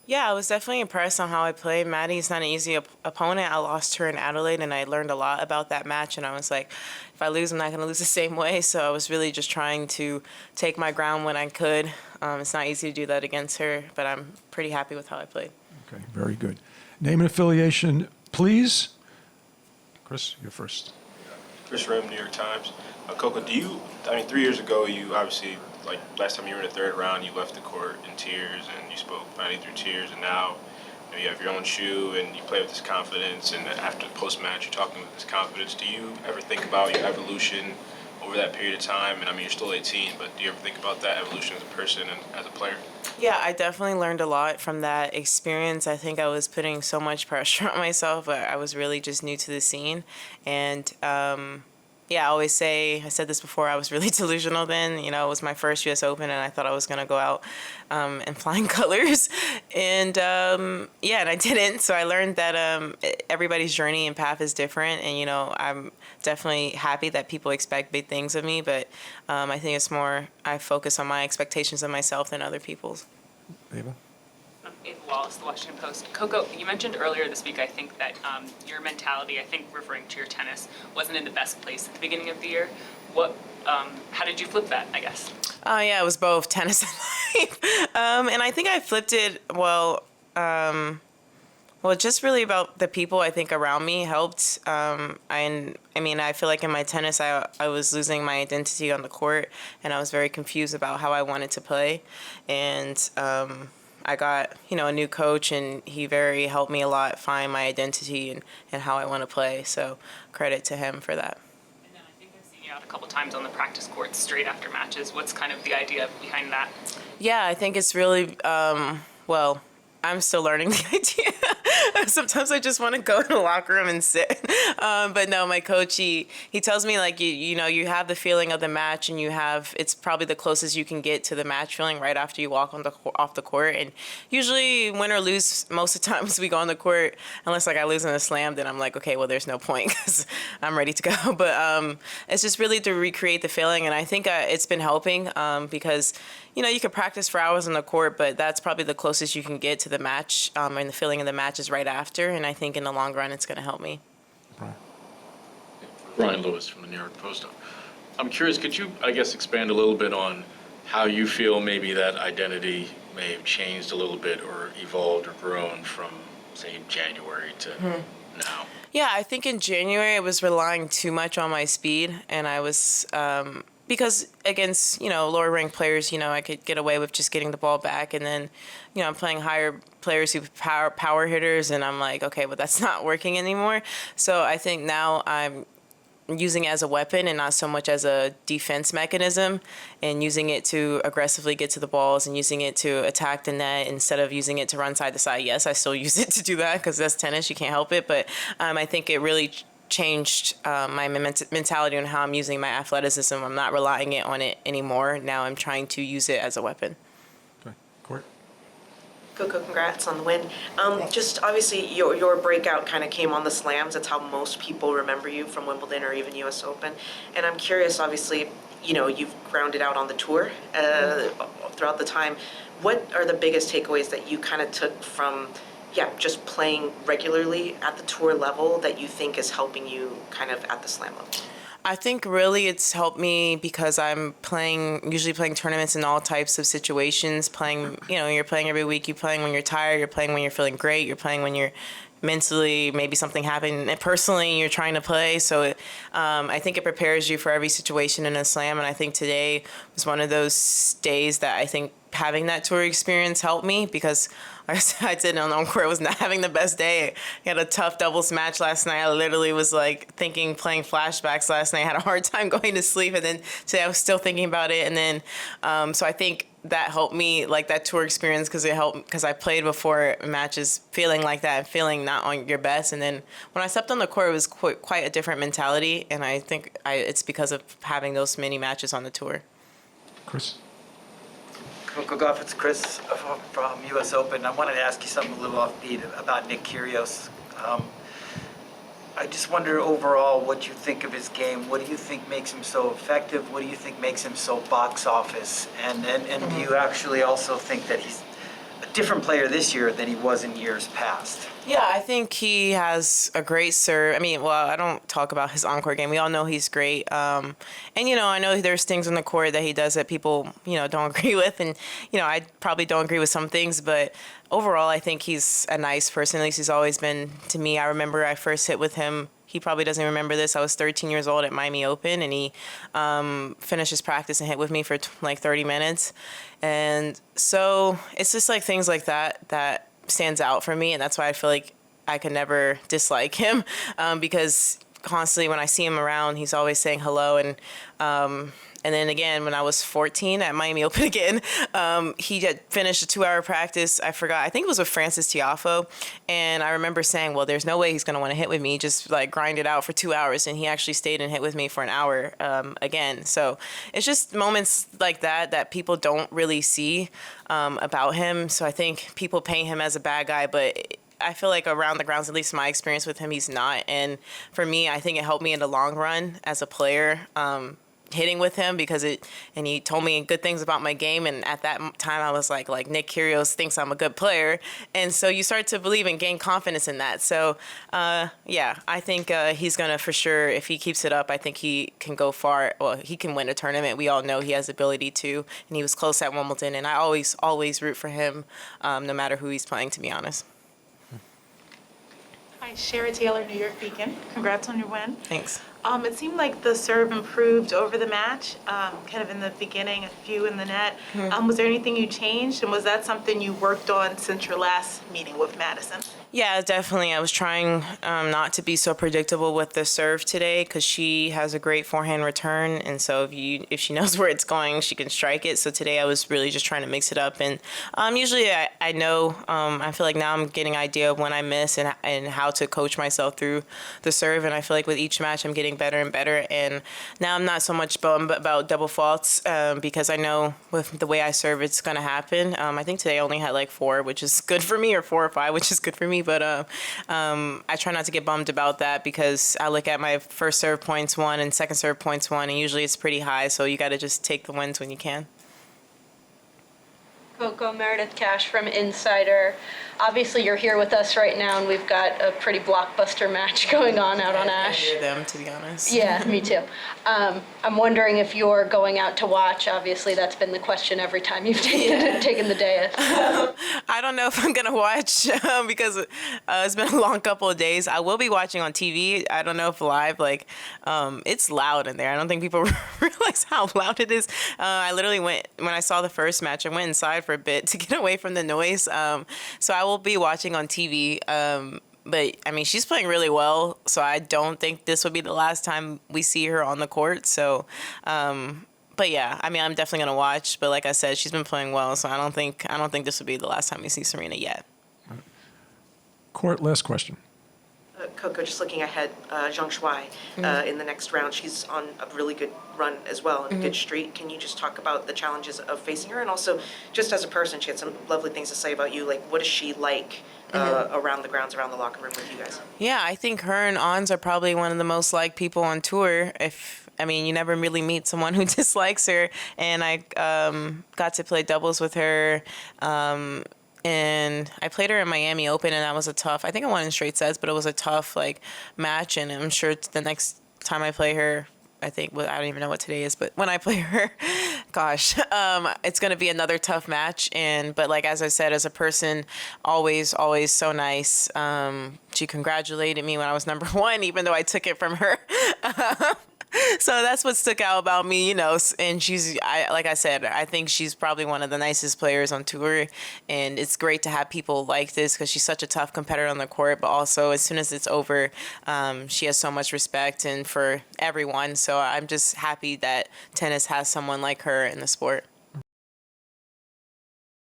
Yeah, I was definitely impressed on how I played. Maddie's not an easy opponent. I lost her in Adelaide, and I learned a lot about that match. And I was like, if I lose, I'm not going to lose the same way. So I was really just trying to take my ground when I could. It's not easy to do that against her, but I'm pretty happy with how I played. Okay, very good. Name and affiliation, please. Chris, you're first. Chris Rim, New York Times. Coco, 3 years ago, you obviously, like last time you were in the third round, you left the court in tears and you spoke finally through tears, and now you have your own shoe and you play with this confidence, and after the post-match, you're talking with this confidence. Do you ever think about your evolution over that period of time? And I mean, you're still 18, but do you ever think about that evolution as a person and as a player? Yeah, I definitely learned a lot from that experience. I think I was putting so much pressure on myself, but I was really just new to the scene. And yeah, I always say, I said this before, I was really delusional then. You know, it was my first U.S. Open, and I thought I was going to go out in flying colors. And yeah, and I didn't. So I learned that everybody's journey and path is different. And, you know, I'm definitely happy that people expect big things of me. But I think it's more, I focus on my expectations of myself than other people's. Ava? Ava Wallace, The Washington Post. Coco, you mentioned earlier this week, I think, that your mentality, I think referring to your tennis, wasn't in the best place at the beginning of the year. How did you flip that, I guess? Oh, yeah, it was both tennis and life. And I think I flipped it, well, just really about the people I think around me helped. I mean, I feel like in my tennis, I was losing my identity on the court, and I was very confused about how I wanted to play. And I got, you know, a new coach, and he very helped me a lot find my identity and how I want to play. So credit to him for that. And then I think I've seen you out a couple times on the practice courts straight after matches. What's kind of the idea behind that? Yeah, I think it's really, well, I'm still learning the idea. Sometimes I just want to go in the locker room and sit. But no, my coach, he tells me, like, you know, you have the feeling of the match, and it's probably the closest you can get to the match feeling right after you walk off the court. And usually win or lose, most of the times we go on the court, unless like I lose in a slam, then I'm like, okay, well, there's no point because I'm ready to go. But it's just really to recreate the feeling. And I think it's been helping because, you know, you could practice for hours on the court, but that's probably the closest you can get to the match, and the feeling of the match is right after. And I think in the long run, it's going to help me. Brian Lewis from the New York Post. I'm curious, could you, I guess, expand a little bit on how you feel maybe that identity may have changed a little bit or evolved or grown from, say, January to now? Yeah, I think in January I was relying too much on my speed, and I was because against, you know, lower ranked players, you know, I could get away with just getting the ball back, and then, you know, I'm playing higher players who power hitters, and I'm like, okay, well, that's not working anymore. So I think now I'm using it as a weapon and not so much as a defense mechanism, and using it to aggressively get to the balls and using it to attack the net instead of using it to run side to side. Yes, I still use it to do that because that's tennis. You can't help it. But I think it really changed my mentality on how I'm using my athleticism. I'm not relying on it anymore. Now I'm trying to use it as a weapon. Okay. Court? Coco, congrats on the win. Just obviously your breakout kind of came on the slams. That's how most people remember you from Wimbledon or even US Open. And I'm curious, obviously, you know, you've grounded out on the tour throughout the time. What are the biggest takeaways that you kind of took from, just playing regularly at the tour level that you think is helping you kind of at the slam level? I think really it's helped me because I'm usually playing tournaments in all types of situations. Playing, you know, you're playing every week. You're playing when you're tired. You're playing when you're feeling great. You're playing when you're mentally, maybe something happened. And personally, you're trying to play. So I think it prepares you for every situation in a slam. And I think today was one of those days that I think having that tour experience helped me because like I said on court, I was not having the best day. I had a tough doubles match last night. I literally was like playing flashbacks last night. I had a hard time going to sleep. And then today I was still thinking about it. And then, so I think that helped me, like that tour experience, because it helped, because I played before matches feeling like that, feeling not on your best. And then when I stepped on the court, it was quite a different mentality. And I think it's because of having those many matches on the tour. Chris? Coco Gauff, it's Chris from US Open. I wanted to ask you something a little offbeat about Nick Kyrgios. I just wonder overall what you think of his game. What do you think makes him so effective? What do you think makes him so box office? And do you actually also think that he's a different player this year than he was in years past. Yeah, I think he has a great serve. I mean, well, I don't talk about his on-court game. We all know he's great. And, I know there's things on the court that he does that people, don't agree with. And, I probably don't agree with some things. But overall, I think he's a nice person. At least he's always been to me. I remember I first hit with him. He probably doesn't remember this. I was 13 years old at Miami Open, and he finished his practice and hit with me for like 30 minutes. And so it's just like things like that stands out for me, and that's why I feel like I could never dislike him, because constantly when I see him around, he's always saying hello. And then again, when I was 14 at Miami Open again, he had finished a 2-hour practice. I forgot. I think it was with Francis Tiafoe. And I remember saying, well, there's no way he's going to want to hit with me. Just like grind it out for 2 hours. And he actually stayed and hit with me for an hour again. So it's just moments like that people don't really see about him. So I think people paint him as a bad guy, but I feel like around the grounds, at least my experience with him, he's not. And for me, I think it helped me in the long run as a player, hitting with him, because and he told me good things about my game. And at that time I was like Nick Kyrgios thinks I'm a good player. And so you start to believe and gain confidence in that. So yeah, I think he's gonna, for sure, if he keeps it up, I think he can go far. Well, he can win a tournament. We all know he has the ability to, and he was close at Wimbledon, and I always root for him, no matter who he's playing, to be honest. Hi, Shara Taylor, New York Beacon. Congrats on your win. Thanks. It seemed like the serve improved over the match, kind of in the beginning, a few in the net. Was there anything you changed, and was that something you worked on since your last meeting with Madison? Yeah, definitely. I was trying not to be so predictable with the serve today, because she has a great forehand return, and so if she knows where it's going, she can strike it. So today I was really just trying to mix it up, and usually I know, I feel like now I'm getting an idea of when I miss and how to coach myself through the serve, and I feel like with each match I'm getting better and better, and now I'm not so much bummed about double faults, because I know with the way I serve it's going to happen. I think today I only had like 4, which is good for me, or 4 or 5, which is good for me. But I try not to get bummed about that, because I look at my first serve points won and second serve points won, and usually it's pretty high. So you got to just take the wins when you can. Coco, Meredith Cash from Insider. Obviously, you're here with us right now, and we've got a pretty blockbuster match going on out on Ash. I hear them, to be honest. Yeah, me too. I'm wondering if you're going out to watch. Obviously, that's been the question every time you've taken the day. I don't know if I'm gonna watch because it's been a long couple of days. I will be watching on TV. I don't know if live. It's loud in there. I don't think people realize how loud it is. I literally went, when I saw the first match, I went inside for a bit to get away from the noise. So I will be watching on TV. But I mean, she's playing really well, so I don't think this will be the last time we see her on the court. So, but yeah, I mean, I'm definitely gonna watch. But like I said, she's been playing well, so I don't think this will be the last time we see Serena yet. Court, last question. Coco, just looking ahead, Zhang Shuai in the next round, she's on a really good run as well, and a good streak. Can you just talk about the challenges of facing her? And also, just as a person, she had some lovely things to say about you. Like, what is she like around the grounds, around the locker room with you guys? Yeah, I think her and Ons are probably one of the most liked people on tour. You never really meet someone who dislikes her. And I got to play doubles with her. And I played her in Miami Open, and that was I think I won in straight sets, but it was a tough match. And I'm sure the next time I play her, I don't even know what today is, but when I play her, gosh, it's going to be another tough match. But as I said, as a person, always always so nice. She congratulated me when I was number 1, even though I took it from her. So that's what stuck out about me, and like I said, I think she's probably one of the nicest players on tour, and it's great to have people like this, because she's such a tough competitor on the court, but also as soon as it's over, she has so much respect and for everyone. So I'm just happy that tennis has someone like her in the sport.